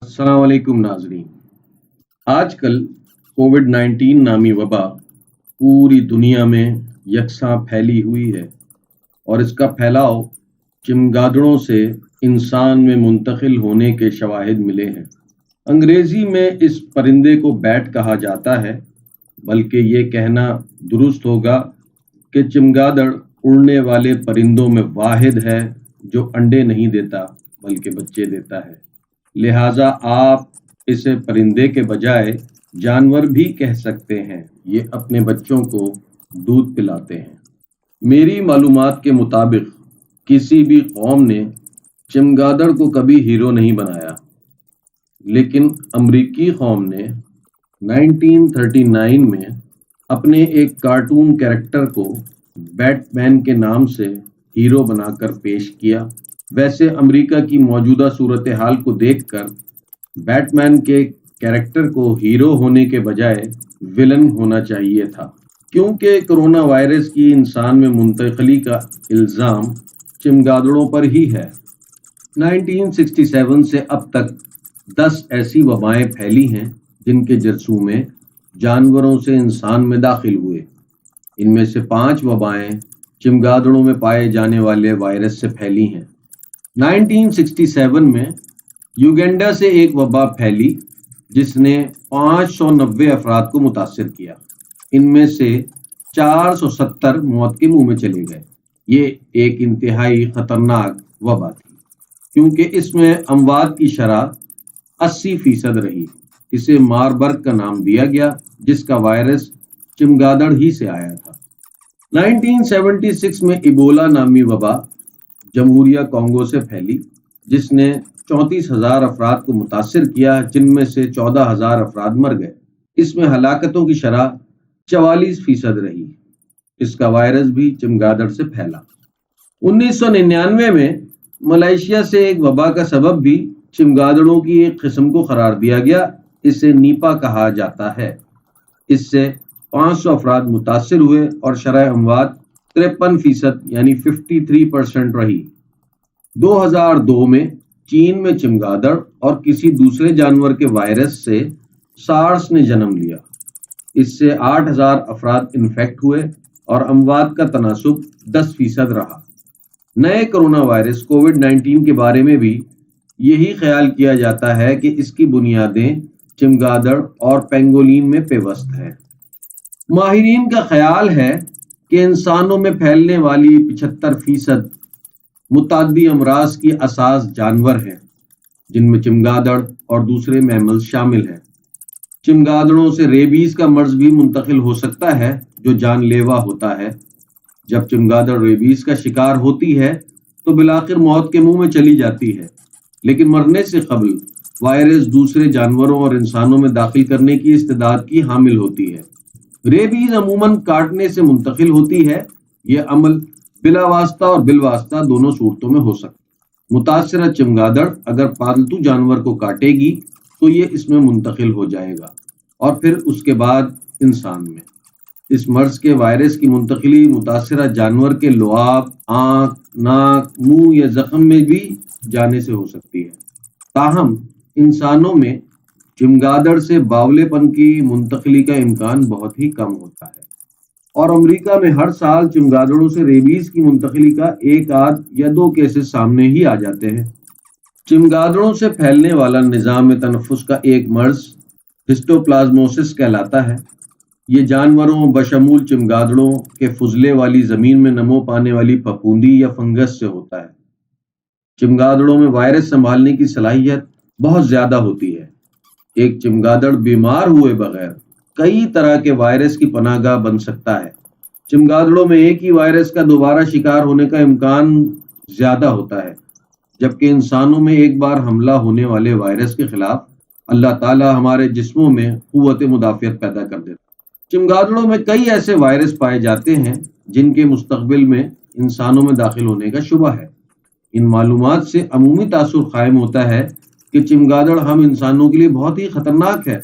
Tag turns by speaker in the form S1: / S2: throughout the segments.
S1: अस्सलाम वालेकुम नाजरीन। आजकल कोविड 19 नामी वबा पूरी दुनिया में यकसां फैली हुई है और इसका फैलाव चमगादड़ों से इंसान में मुंतकिल होने के शवाहिद मिले हैं। अंग्रेजी में इस परिंदे को बैट कहा जाता है, बल्कि ये कहना दुरुस्त होगा कि चमगादड़ उड़ने वाले परिंदों में वाहिद है जो अंडे नहीं देता बल्कि बच्चे देता है। लिहाजा आप इसे परिंदे के बजाय जानवर भी कह सकते हैं। ये अपने बच्चों को दूध पिलाते हैं। मेरी मालूमात के मुताबिक किसी भी कौम ने चमगादड़ को कभी हीरो नहीं बनाया, लेकिन अमरीकी कौम ने 1939 में अपने एक कार्टून कैरेक्टर को बैटमैन के नाम से हीरो बनाकर पेश किया। वैसे अमेरिका की मौजूदा सूरत हाल को देखकर बैटमैन के कैरेक्टर को हीरो होने के बजाय विलन होना चाहिए था, क्योंकि कोरोना वायरस की इंसान में मुंतकली का इल्ज़ाम चमगादड़ों पर ही है। 1967 से अब तक 10 ऐसी वबाएं फैली हैं जिनके जरसूमे जानवरों से इंसान में दाखिल हुए। इनमें से 5 वबाएं चमगादड़ों में पाए जाने वाले वायरस से फैली हैं। 1967 में युगांडा से एक वबा फैली जिसने 590 अफराद को मुतासिर किया। इनमें से 470 मौत के मुंह में चले गए। ये एक इंतहाई खतरनाक वबा थी, क्योंकि इसमें अमवात की शरह 80% रही। इसे मारबर्ग का नाम दिया गया, जिसका वायरस चमगादड़ ही से आया था। 1976 में इबोला नामी वबा जमहूरिया कॉन्गो से फैली, जिसने 34,000 अफराद को मुतासिर किया, जिनमें से 14,000 अफराद मर गए। इसमें हलाकतों की शरह 44% रही। इसका वायरस भी चमगादड़ से फैला। 1999 में मलेशिया से एक वबा का सबब भी चमगादड़ों की एक किस्म को करार दिया गया। इसे नीपा कहा जाता है। इससे 500 अफराद मुतासिर हुए और शरह अमवात 53% यानी 53% रही। 2002 में चीन में चमगादड़ और किसी दूसरे जानवर के वायरस से सार्स ने जन्म लिया। इससे 8,000 अफराद इन्फेक्ट हुए और अमवात का तनासुब 10% रहा। नए कोरोना वायरस कोविड-19 के बारे में भी यही ख्याल किया जाता है कि इसकी बुनियादें चमगादड़ और पेंगोलिन में पेवस्त है। माहिरीन का ख्याल है कि इंसानों में फैलने वाली 75% मुताद्दी अमराज की असास जानवर हैं, जिनमें चमगादड़ और दूसरे मैमल्स शामिल हैं। चमगादड़ों से रेबीज का मर्ज भी मुंतकिल हो सकता है, जो जानलेवा होता है। जब चमगादड़ रेबीज का शिकार होती है तो बिलाखिर मौत के मुंह में चली जाती है, लेकिन मरने से कबल वायरस दूसरे जानवरों और इंसानों में दाखिल करने की इस्तेदाद की हामिल होती है। रेबीज अमूमन काटने से मुंतकिल होती है। यह अमल बिलावास्ता और बिलवास्ता दोनों सूरतों में हो सकता है। मुतासिरा चमगादड़ अगर पालतू जानवर को काटेगी तो ये इसमें मुंतकिल हो जाएगा और फिर उसके बाद इंसान में। इस मर्ज के वायरस की मुंतकिली मुतासिरा जानवर के लुआब, आंख, नाक, मुंह या जख्म में भी जाने से हो सकती है। ताहम इंसानों में चमगादड़ से बावलेपन की मुंतकिली का इम्कान बहुत ही कम होता है और अमेरिका में हर साल चमगादड़ों से रेबीज की मुंतकिली का 1 आध या 2 केसेस सामने ही आ जाते हैं। चमगादड़ों से फैलने वाला निज़ाम तनफ़ुस का एक मर्ज हिस्टोप्लाज्मोसिस कहलाता है। ये जानवरों बशमूल चमगादड़ों के फुजले वाली जमीन में नमो पाने वाली फफूंदी या फंगस से होता है। चमगादड़ों में वायरस संभालने की सलाहियत बहुत ज्यादा होती है। एक चमगादड़ बीमार हुए बगैर कई तरह के वायरस की पनाहगाह बन सकता है। चमगादड़ों में एक ही वायरस का दोबारा शिकार होने का इम्कान ज्यादा होता है, जबकि इंसानों में एक बार हमला होने वाले वायरस के खिलाफ अल्लाह ताला हमारे जिस्मों में कुव्वत मुदाफियत पैदा कर देता है। चमगादड़ों में कई ऐसे वायरस पाए जाते हैं जिनके मुस्तकबिल में इंसानों में दाखिल होने का शुबा है। इन मालूमात से अमूमी तासुर कायम होता है कि चमगादड़ हम इंसानों के लिए बहुत ही खतरनाक है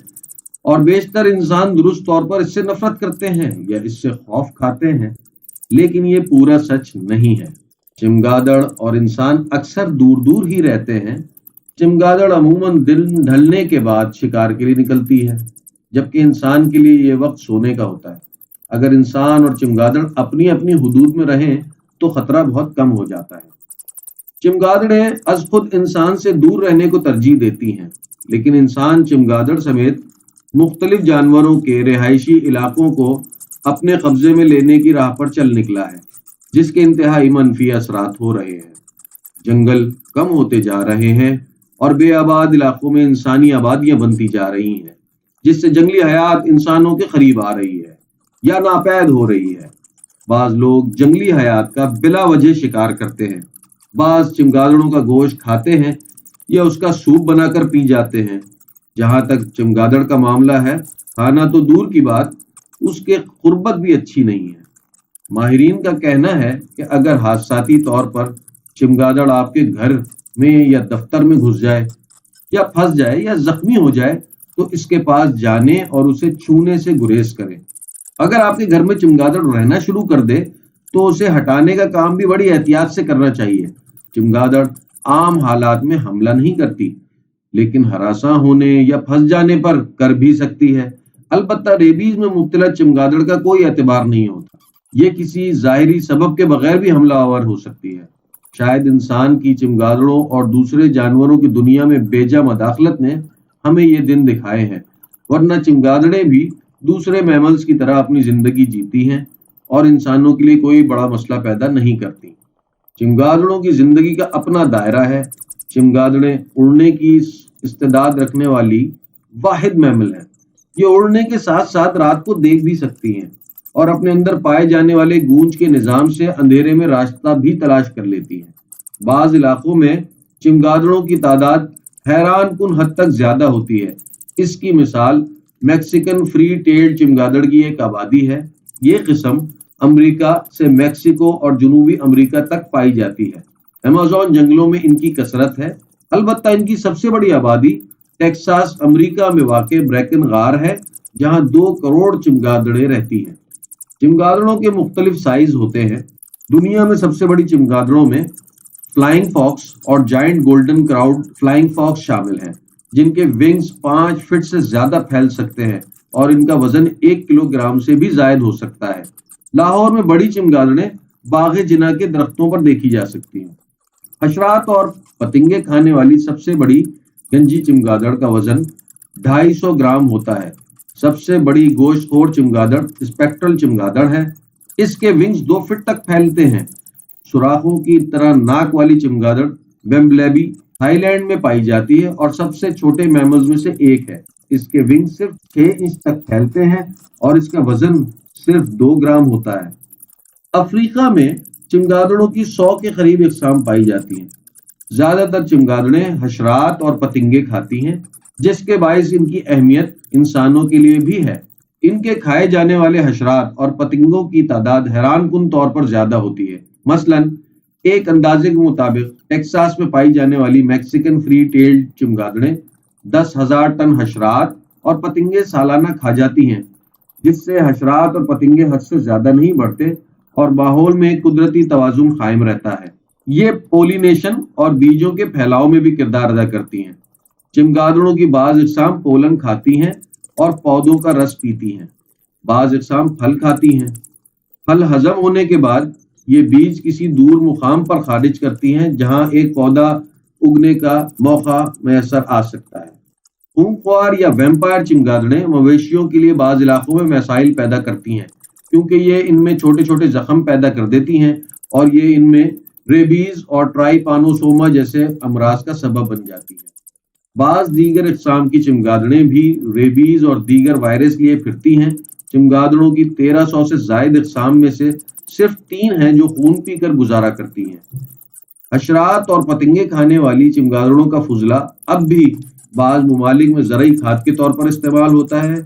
S1: और बेशतर इंसान दुरुस्त तौर पर इससे नफरत करते हैं या इससे खौफ खाते हैं, लेकिन ये पूरा सच नहीं है। चमगादड़ और इंसान अक्सर दूर दूर ही रहते हैं, चमगादड़ अमूमन दिन ढलने के बाद शिकार के लिए निकलती है, जबकि इंसान के लिए ये वक्त सोने का होता है। अगर इंसान और चमगादड़ अपनी अपनी हुदूद में रहें तो खतरा बहुत कम हो जाता है। चमगादड़ें अज खुद इंसान से दूर रहने को तरजीह देती हैं, लेकिन इंसान चमगादड़ समेत मुख्तलिफ जानवरों के रिहायशी इलाकों को अपने कब्जे में लेने की राह पर चल निकला है, जिसके इंतहाई मनफी असरात हो रहे हैं। जंगल कम होते जा रहे हैं और बेआबाद इलाकों में इंसानी आबादियां बनती जा रही हैं, जिससे जंगली हयात इंसानों के करीब आ रही है या नापैद हो रही है। बाज लोग जंगली हयात का बिला वजह शिकार करते हैं। बाज चमगादड़ों का गोश्त खाते हैं या उसका सूप बनाकर पी जाते हैं। जहां तक चमगादड़ का मामला है, खाना तो दूर की बात, उसके कुर्बत भी अच्छी नहीं है। माहिरीन का कहना है कि अगर हादसाती तौर पर चमगादड़ आपके घर में या दफ्तर में घुस जाए या फंस जाए या जख्मी हो जाए तो इसके पास जाने और उसे छूने से गुरेज करें। अगर आपके घर में चमगादड़ रहना शुरू कर दे तो उसे हटाने का काम भी बड़ी एहतियात से करना चाहिए। चमगादड़ आम हालात में हमला नहीं करती, लेकिन हरासा होने या फंस जाने पर कर भी सकती है। अलबत्ता रेबीज में मुब्तला चमगादड़ का कोई एतबार नहीं होता। ये किसी जाहिरी सबब के बगैर भी हमलावर हो सकती है। शायद इंसान की चमगादड़ों और दूसरे जानवरों की दुनिया में बेजा मदाखलत ने हमें ये दिन दिखाए हैं, वरना चमगादड़ें भी दूसरे मैमल्स की तरह अपनी जिंदगी जीती हैं और इंसानों के लिए कोई बड़ा मसला पैदा नहीं करती। चमगादड़ों की जिंदगी का अपना दायरा है। चमगादड़ें उड़ने की इस्तेदाद रखने वाली वाहिद मैमल है। ये उड़ने के साथ साथ रात को देख भी सकती हैं और अपने अंदर पाए जाने वाले गूंज के निजाम से अंधेरे में रास्ता भी तलाश कर लेती हैं। बाज इलाकों में चमगादड़ों की तादाद हैरान कुन हद तक ज्यादा होती है। इसकी मिसाल मैक्सिकन फ्री टेल्ड चमगादड़ की एक आबादी है। ये किस्म अमेरिका से मैक्सिको और जनूबी अमेरिका तक पाई जाती है। अमेज़न जंगलों में इनकी कसरत है। अलबत्ता इनकी सबसे बड़ी आबादी टेक्सास अमेरिका में वाक़ ब्रैकन गार है, जहां 2 करोड़ चमगादड़ें रहती हैं। चमगादड़ों के मुख्तलिफ साइज होते हैं। दुनिया में सबसे बड़ी चमगादड़ों में फ्लाइंग फॉक्स और giant golden crowned flying fox शामिल हैं, जिनके विंग्स 5 फीट से ज्यादा फैल सकते हैं और इनका वजन 1 किलोग्राम से भी जायद हो सकता है। लाहौर में बड़ी चमगादड़ें बाग़े जिना के दरख्तों पर देखी जा सकती हैं। हशरात और पतंगे खाने वाली सबसे बड़ी गंजी चमगादड़ का वजन 250 ग्राम होता है। सबसे बड़ी गोश्तखोर चमगादड़ स्पेक्ट्रल चमगादड़ है। इसके विंग्स 2 फीट तक फैलते हैं। सुराखों की तरह नाक वाली चमगादड़ बेम्बलेबी थाईलैंड में पाई जाती है और सबसे छोटे मैमल्स में से एक है। इसके विंग सिर्फ 6 इंच तक फैलते हैं और इसका वजन सिर्फ 2 ग्राम होता है। अफ्रीका में चमगादड़ों की 100 के करीब इकसाम पाई जाती हैं। ज्यादातर चमगादड़ें हशरात और पतंगे खाती हैं, जिसके बायस इनकी अहमियत इंसानों के लिए भी है। इनके खाए जाने वाले हशरात और पतंगों की तादाद हैरान कुन तौर पर ज्यादा होती है। मसलन एक अंदाजे के मुताबिक टेक्सास में पाई जाने वाली मैक्सिकन फ्री टेल्ड चमगादड़ें 10,000 टन हशरात और पतंगे सालाना खा जाती हैं, जिससे हशरात और पतंगे हद से ज्यादा नहीं बढ़ते और माहौल में कुदरती तवाजुन कायम रहता है। ये पोलिनेशन और बीजों के फैलाव में भी किरदार अदा करती हैं। चमगादड़ों की बाज इकसाम पोलन खाती हैं और पौधों का रस पीती हैं। बाज इकसाम फल खाती हैं। फल हजम होने के बाद ये बीज किसी दूर मुकाम पर खारिज करती हैं, जहां एक पौधा उगने का मौका मैसर आ सकता है। खूंखार या वैम्पायर चमगादड़ें मवेशियों के लिए बाज इलाकों में मसाइल पैदा करती हैं, क्योंकि ये इनमें छोटे छोटे जख्म पैदा कर देती हैं और ये इनमें रेबीज और ट्राइपानोसोमा जैसे अमराज का सबब बन जाती है। बाज दीगर इकसाम की चमगादड़ें भी रेबीज और दीगर वायरस लिए फिरती हैं। चमगादड़ों की 1300 से जायद इकसाम में से सिर्फ 3 हैं जो खून पीकर गुजारा करती हैं। हशरात और पतंगे खाने वाली चमगादड़ों का फुजला अब भी बाज ममालिक में ज़रई खाद के तौर पर इस्तेमाल होता है।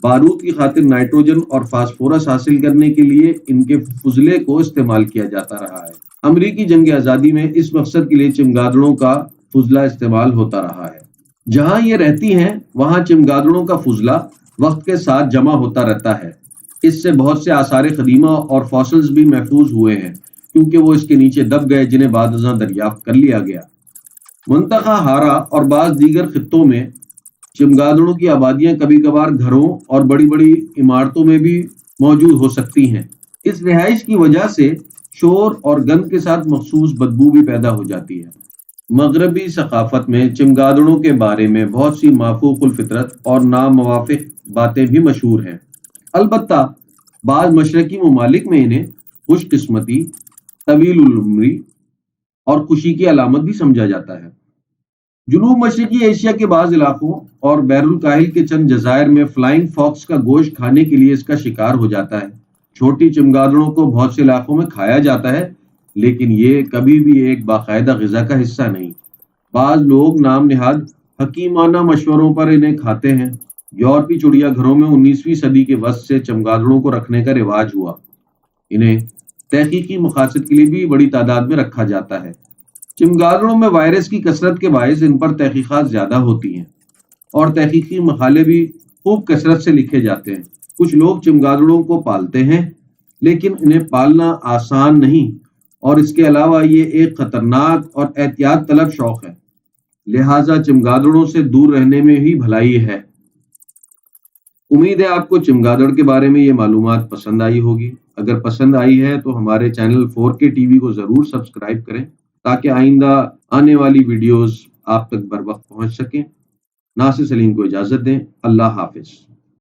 S1: बारूद की खातिर नाइट्रोजन और फास्फोरस हासिल करने के लिए इनके फुजले को इस्तेमाल किया जाता रहा है। अमरीकी जंग आज़ादी में इस मकसद के लिए चमगादड़ों का फुजला इस्तेमाल होता रहा है। जहां ये रहती हैं वहां चमगादड़ों का फुजला वक्त के साथ जमा होता रहता है। इससे बहुत से आसार कदीमा और फॉसिल्स भी महफूज हुए हैं, क्योंकि वो इसके नीचे दब गए, जिन्हें बाद अज़ां दरियाफ्त कर लिया गया। منطقہ ہارا اور بعض دیگر خطوں میں چمگادڑوں کی آبادیاں کبھی کبھار گھروں اور بڑی بڑی عمارتوں میں بھی موجود ہو سکتی ہیں۔ اس رہائش کی وجہ سے شور اور گند کے ساتھ مخصوص بدبو بھی پیدا ہو جاتی ہے۔ مغربی ثقافت میں چمگادڑوں کے بارے میں بہت سی مافوق الفطرت اور ناموافق باتیں بھی مشہور ہیں۔ البتہ بعض مشرقی ممالک میں انہیں خوش قسمتی، طویل العمری اور خوشی کی علامت بھی سمجھا جاتا ہے۔ جنوب مشرقی ایشیا کے بعض علاقوں اور بحر الکاہل کے چند جزائر میں فلائنگ فاکس کا گوشت کھانے کے لیے اس کا شکار ہو جاتا ہے۔ چھوٹی چمگادڑوں کو بہت سے علاقوں میں کھایا جاتا ہے، لیکن یہ کبھی بھی ایک باقاعدہ غذا کا حصہ نہیں۔ بعض لوگ نام نہاد حکیمانہ مشوروں پر انہیں کھاتے ہیں۔ یورپی چڑیا گھروں میں 19ویں صدی کے وسط سے چمگادڑوں کو رکھنے کا رواج ہوا۔ انہیں تحقیقی مقاصد کے لیے بھی بڑی تعداد میں رکھا جاتا ہے۔ چمگادڑوں میں وائرس کی کثرت کے باعث ان پر تحقیقات زیادہ ہوتی ہیں اور تحقیقی مقالے بھی خوب کثرت سے لکھے جاتے ہیں۔ کچھ لوگ چمگادڑوں کو پالتے ہیں، لیکن انہیں پالنا آسان نہیں، اور اس کے علاوہ یہ ایک خطرناک اور احتیاط طلب شوق ہے، لہٰذا چمگادڑوں سے دور رہنے میں ہی بھلائی ہے۔ امید ہے آپ کو چمگادڑ کے بارے میں یہ معلومات پسند آئی ہوگی۔ اگر پسند آئی ہے تو ہمارے چینل 4K ٹی وی کو ضرور سبسکرائب کریں تاکہ آئندہ آنے والی ویڈیوز آپ تک بر وقت پہنچ سکیں۔ ناصر سلیم کو اجازت دیں۔ اللہ حافظ۔